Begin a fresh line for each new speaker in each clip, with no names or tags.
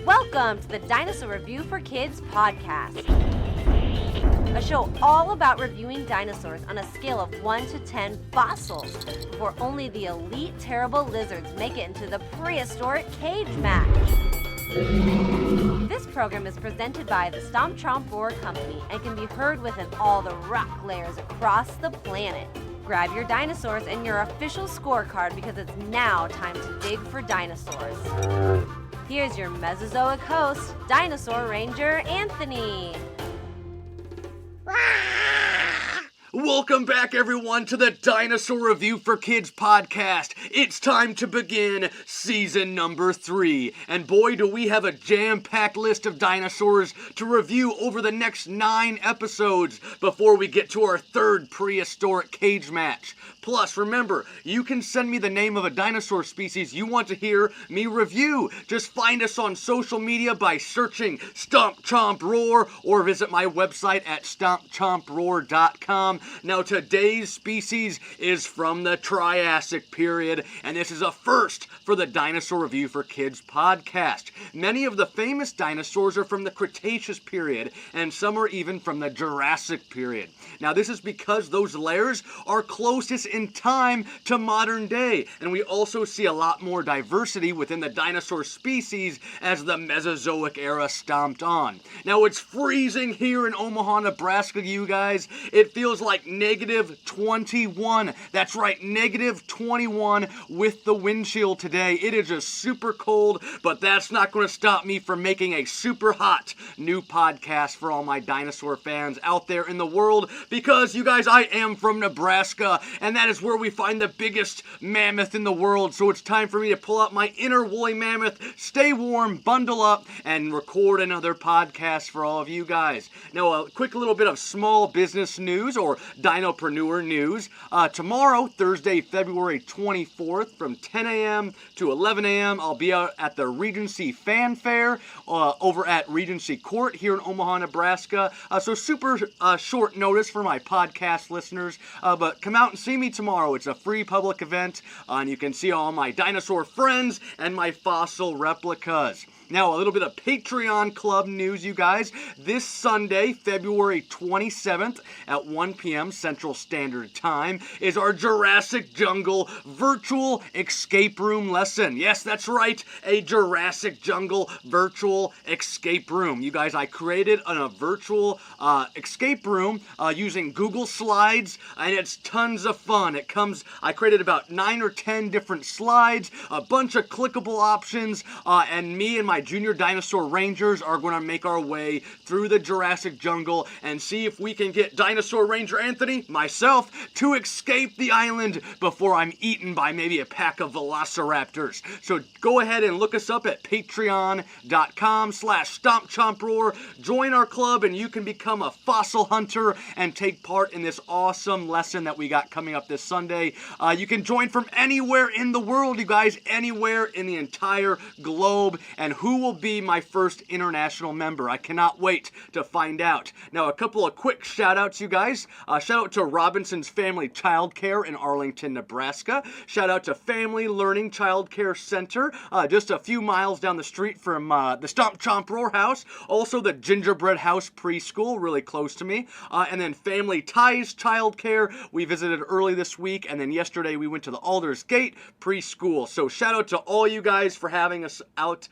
Welcome to the Dinosaur Review for Kids podcast, a show all about reviewing dinosaurs on a scale of 1 to 10 fossils before only the elite terrible lizards make it into the prehistoric cage match. This program is presented by the Stomp Chomp Roar Company and can be heard within all the rock layers across the planet. Grab your dinosaurs and your official scorecard because it's now time to dig for dinosaurs. Here's your Mesozoic host, Dinosaur Ranger Anthony.
Welcome back, everyone, to the Dinosaur Review for Kids podcast. It's time to begin season number 3. And boy, do we have a jam-packed list of dinosaurs to review over the next 9 episodes before we get to our third prehistoric cage match. Plus, remember, you can send me the name of a dinosaur species you want to hear me review. Just find us on social media by searching Stomp Chomp Roar or visit my website at stompchomproar.com. Now, today's species is from the Triassic Period, and this is a first for the Dinosaur Review for Kids podcast. Many of the famous dinosaurs are from the Cretaceous period, and some are even from the Jurassic period. Now, this is because those layers are closest in time to modern day, and we also see a lot more diversity within the dinosaur species as the Mesozoic Era stomped on. Now, it's freezing here in Omaha, Nebraska, you guys. It feels like negative 21. That's right, negative 21 with the wind chill today. It is just super cold, but that's not going to stop me from making a super hot new podcast for all my dinosaur fans out there in the world, because you guys, I am from Nebraska, and that is where we find the biggest mammoth in the world. So it's time for me to pull out my inner woolly mammoth, stay warm, bundle up, and record another podcast for all of you guys. Now, a quick little bit of small business news, or Dinopreneur news. Tomorrow, Thursday, February 24th, from 10 a.m. to 11 a.m., I'll be out at the Regency Fan Fair over at Regency Court here in Omaha, Nebraska. So super short notice for my podcast listeners, but come out and see me tomorrow. It's a free public event, and you can see all my dinosaur friends and my fossil replicas. Now, a little bit of Patreon Club news, you guys. This Sunday, February 27th at 1 p.m. Central Standard Time is our Jurassic Jungle virtual escape room lesson. Yes, that's right, a Jurassic Jungle virtual escape room. You guys, I created a virtual escape room using Google Slides, and it's tons of fun. I created about 9 or 10 different slides, a bunch of clickable options, and me and my Junior Dinosaur Rangers are going to make our way through the Jurassic Jungle and see if we can get Dinosaur Ranger Anthony, myself, to escape the island before I'm eaten by maybe a pack of velociraptors. So go ahead and look us up at patreon.com/StompChompRoar. Join our club and you can become a fossil hunter and take part in this awesome lesson that we got coming up this Sunday. You can join from anywhere in the world, you guys, anywhere in the entire globe. And who will be my first international member? I cannot wait to find out. Now, a couple of quick shout-outs, you guys. Shout out to Robinson's Family Childcare in Arlington, Nebraska. Shout out to Family Learning Childcare Center, just a few miles down the street from the Stomp Chomp Roar House. Also, the Gingerbread House Preschool, really close to me. And then Family Ties Childcare, we visited early this week. And then yesterday, we went to the Alders Gate Preschool. So shout out to all you guys for having us out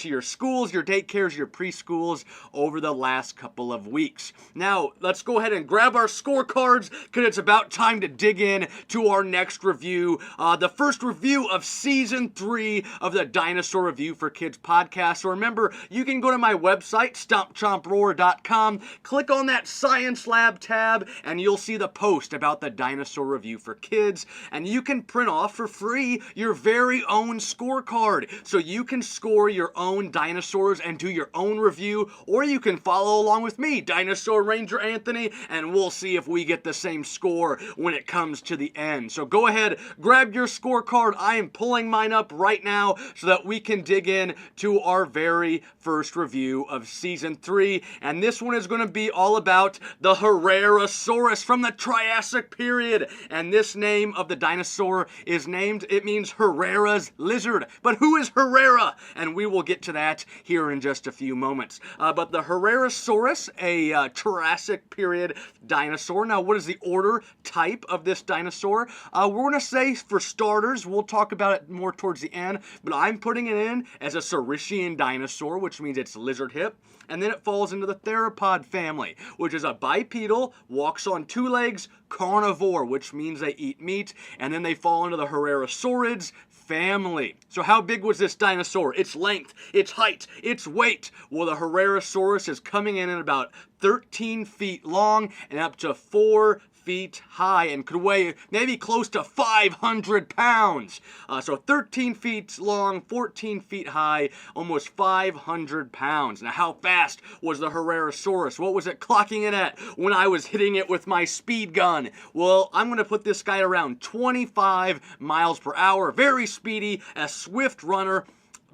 to your schools, your daycares, your preschools over the last couple of weeks. Now, let's go ahead and grab our scorecards because it's about time to dig in to our next review. The first review of Season 3 of the Dinosaur Review for Kids podcast. So remember, you can go to my website, stompchomproar.com, click on that Science Lab tab, and you'll see the post about the Dinosaur Review for Kids, and you can print off for free your very own scorecard. So you can score your own dinosaurs and do your own review, or you can follow along with me, Dinosaur Ranger Anthony, and we'll see if we get the same score when it comes to the end. So go ahead, grab your scorecard. I am pulling mine up right now so that we can dig in to our very first review of Season 3, and this one is going to be all about the Herrerasaurus from the Triassic Period, and this name of the dinosaur is named, it means Herrera's lizard. But who is Herrera? And we will get get to that here in just a few moments. But the Herrerasaurus, a Triassic Period dinosaur. Now, what is the order type of this dinosaur? We're going to say, for starters, we'll talk about it more towards the end, but I'm putting it in as a Saurischian dinosaur, which means it's lizard hip. And then it falls into the theropod family, which is a bipedal, walks on two legs, carnivore, which means they eat meat. And then they fall into the Herrerasaurids family. So how big was this dinosaur? Its length, its height, its weight. Well, the Herrerasaurus is coming in at about 13 feet long and up to 4 feet high and could weigh maybe close to 500 pounds. So 13 feet long, 14 feet high, almost 500 pounds. Now, how fast was the Herrerasaurus? What was it clocking in at when I was hitting it with my speed gun? Well, I'm going to put this guy around 25 miles per hour. Very speedy, a swift runner.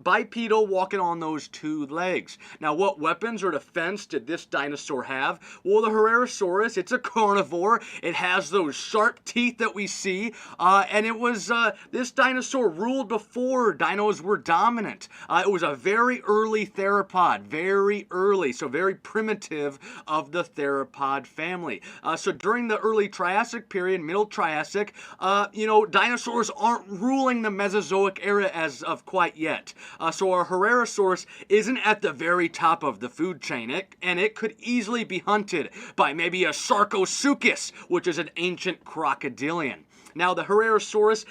Bipedal, walking on those two legs. Now, what weapons or defense did this dinosaur have? Well, the Herrerasaurus, it's a carnivore. It has those sharp teeth that we see, and it was, this dinosaur ruled before dinos were dominant. It was a very early theropod, very early, so very primitive of the theropod family. So during the early Triassic period, middle Triassic, dinosaurs aren't ruling the Mesozoic era as of quite yet. So our Herrerasaurus isn't at the very top of the food chain, and it could easily be hunted by maybe a Sarcosuchus, which is an ancient crocodilian. Now, the Herrerasaurus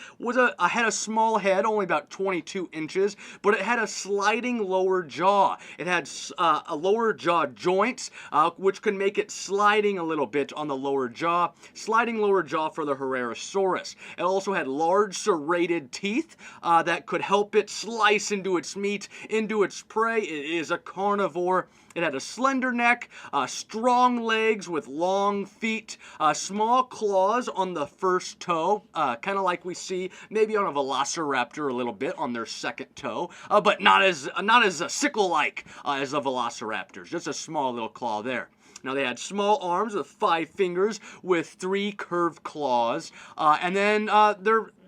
had a small head, only about 22 inches, but it had a sliding lower jaw. It had a lower jaw joints, which can make it sliding a little bit on the lower jaw. Sliding lower jaw for the Herrerasaurus. It also had large serrated teeth that could help it slice into its meat, into its prey. It is a carnivore. It had a slender neck, strong legs with long feet, small claws on the first toe, kind of like we see maybe on a velociraptor a little bit on their second toe, but not as sickle-like as the velociraptors. Just a small little claw there. Now, they had small arms with 5 fingers with 3 curved claws, and then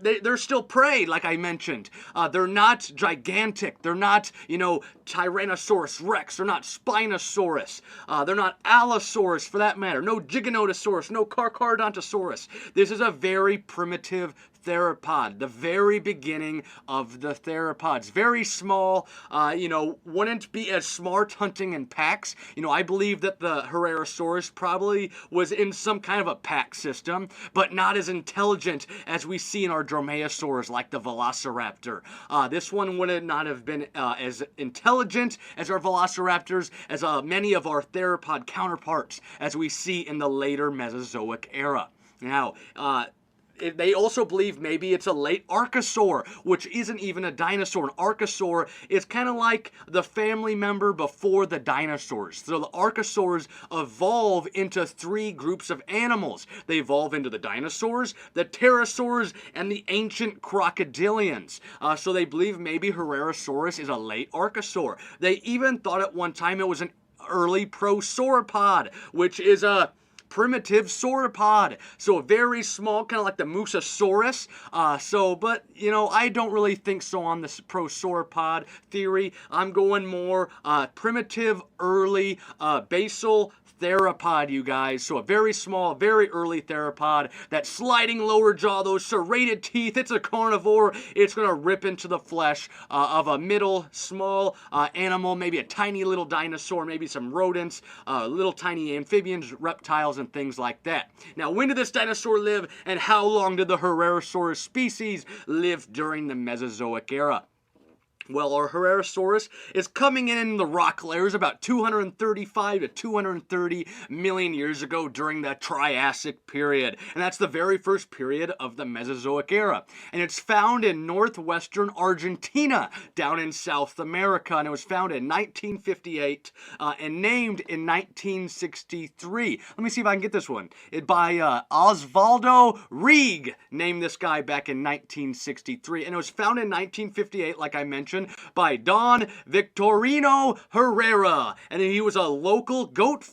they're still prey, like I mentioned. They're not gigantic. They're not, Tyrannosaurus rex. They're not Spinosaurus. They're not Allosaurus, for that matter. No Giganotosaurus. No Carcharodontosaurus. This is a very primitive theropod, the very beginning of the theropods. Very small, wouldn't be as smart hunting in packs. I believe that the Herrerasaurus probably was in some kind of a pack system, but not as intelligent as we see in our dromaeosaurs like the velociraptor. This one would not have been as intelligent as our velociraptors, as many of our theropod counterparts as we see in the later Mesozoic era. Now, they also believe maybe it's a late archosaur, which isn't even a dinosaur. An archosaur is kind of like the family member before the dinosaurs. So the archosaurs evolve into 3 groups of animals. They evolve into the dinosaurs, the pterosaurs, and the ancient crocodilians. So they believe maybe Herrerasaurus is a late archosaur. They even thought at one time it was an early prosauropod, which is a primitive sauropod, so very small, kind of like the Mosasaurus. But I don't really think so on this prosauropod theory. I'm going more primitive, early, basal theropod, you guys. So a very small, very early theropod. That sliding lower jaw, those serrated teeth. It's a carnivore. It's going to rip into the flesh of a middle, small animal, maybe a tiny little dinosaur, maybe some rodents, little tiny amphibians, reptiles, and things like that. Now, when did this dinosaur live, and how long did the Herrerasaurus species live during the Mesozoic era? Well, our Herrerasaurus is coming in the rock layers about 235 to 230 million years ago during the Triassic Period. And that's the very first period of the Mesozoic Era. And it's found in northwestern Argentina, down in South America. And it was found in 1958 and named in 1963. Let me see if I can get this one. By Osvaldo Rieg, named this guy back in 1963. And it was found in 1958, like I mentioned, information by Don Victorino Herrera, and he was a local goat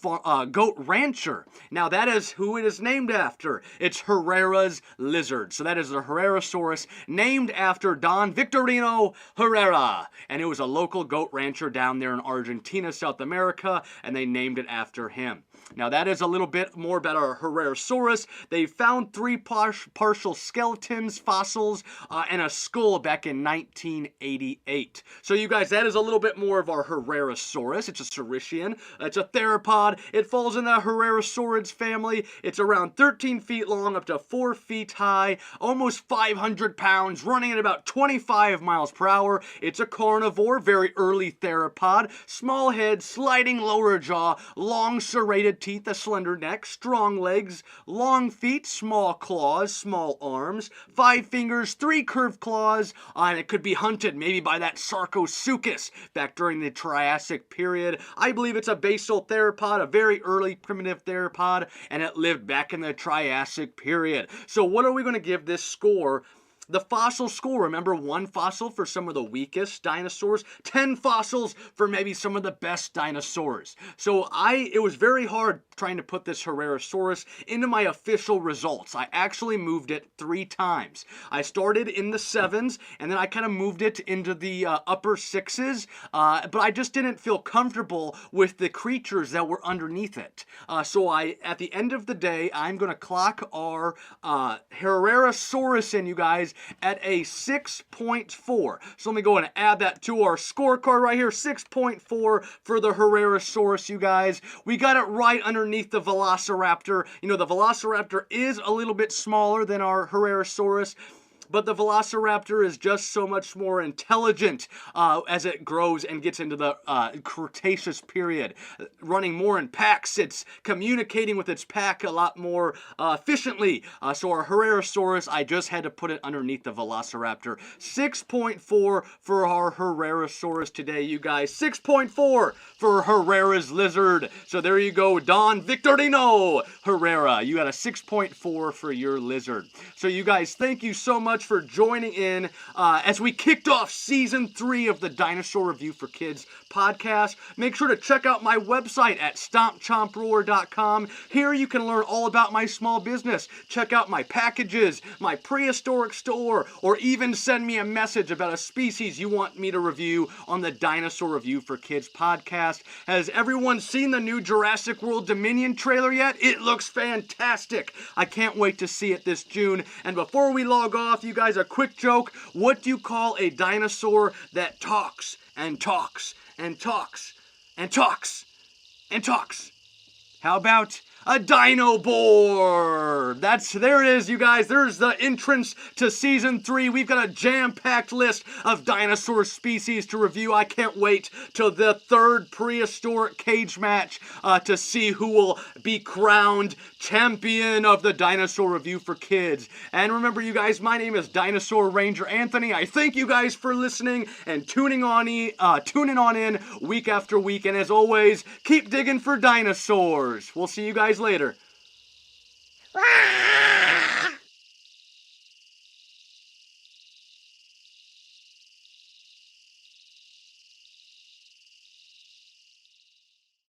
rancher. Now that is who it is named after. It's Herrera's lizard. So that is the Herrerasaurus, named after Don Victorino Herrera, and it was a local goat rancher down there in Argentina, South America, and they named it after him. Now that is a little bit more about our Herrerasaurus. They found 3 partial skeletons, fossils, and a skull back in 1988. So you guys, that is a little bit more of our Herrerasaurus. It's a saurischian. It's a theropod. It falls in the Herrerasaurids family. It's around 13 feet long, up to 4 feet high, almost 500 pounds, running at about 25 miles per hour. It's a carnivore, very early theropod. Small head, sliding lower jaw, long serrated teeth, a slender neck, strong legs, long feet, small claws, small arms, 5 fingers, 3 curved claws, and it could be hunted maybe by that Sarcosuchus back during the Triassic Period. I believe it's a basal theropod, a very early primitive theropod, and it lived back in the Triassic Period. So what are we going to give this score? The fossil score, remember, 1 fossil for some of the weakest dinosaurs, 10 fossils for maybe some of the best dinosaurs. So it was very hard trying to put this Herrerasaurus into my official results. I actually moved it 3 times. I started in the 7s, and then I kind of moved it into the upper 6s, but I just didn't feel comfortable with the creatures that were underneath it. So at the end of the day, I'm going to clock our Herrerasaurus in, you guys, at a 6.4. So let me go and add that to our scorecard right here. 6.4 for the Herrerasaurus, you guys. We got it right underneath the Velociraptor. You know, the Velociraptor is a little bit smaller than our Herrerasaurus, but the Velociraptor is just so much more intelligent as it grows and gets into the Cretaceous period. Running more in packs, it's communicating with its pack a lot more efficiently. So our Herrerasaurus, I just had to put it underneath the Velociraptor. 6.4 for our Herrerasaurus today, you guys. 6.4 for Herrera's lizard. So there you go, Don Victorino Herrera. You got a 6.4 for your lizard. So you guys, thank you so much for joining in as we kicked off season 3 of the Dinosaur Review for Kids podcast. Make sure to check out my website at stompchomproar.com. Here you can learn all about my small business. Check out my packages, my prehistoric store, or even send me a message about a species you want me to review on the Dinosaur Review for Kids podcast. Has everyone seen the new Jurassic World Dominion trailer yet? It looks fantastic. I can't wait to see it this June. And before we log off, you guys, a quick joke. What do you call a dinosaur that talks and talks and talks and talks and talks? How about a dino board? There it is, you guys. There's the entrance to season 3. We've got a jam-packed list of dinosaur species to review. I can't wait till the 3rd prehistoric cage match to see who will be crowned champion of the Dinosaur Review for Kids. And remember, you guys, my name is Dinosaur Ranger Anthony. I thank you guys for listening and tuning on in week after week. And as always, keep digging for dinosaurs. We'll see you guys later.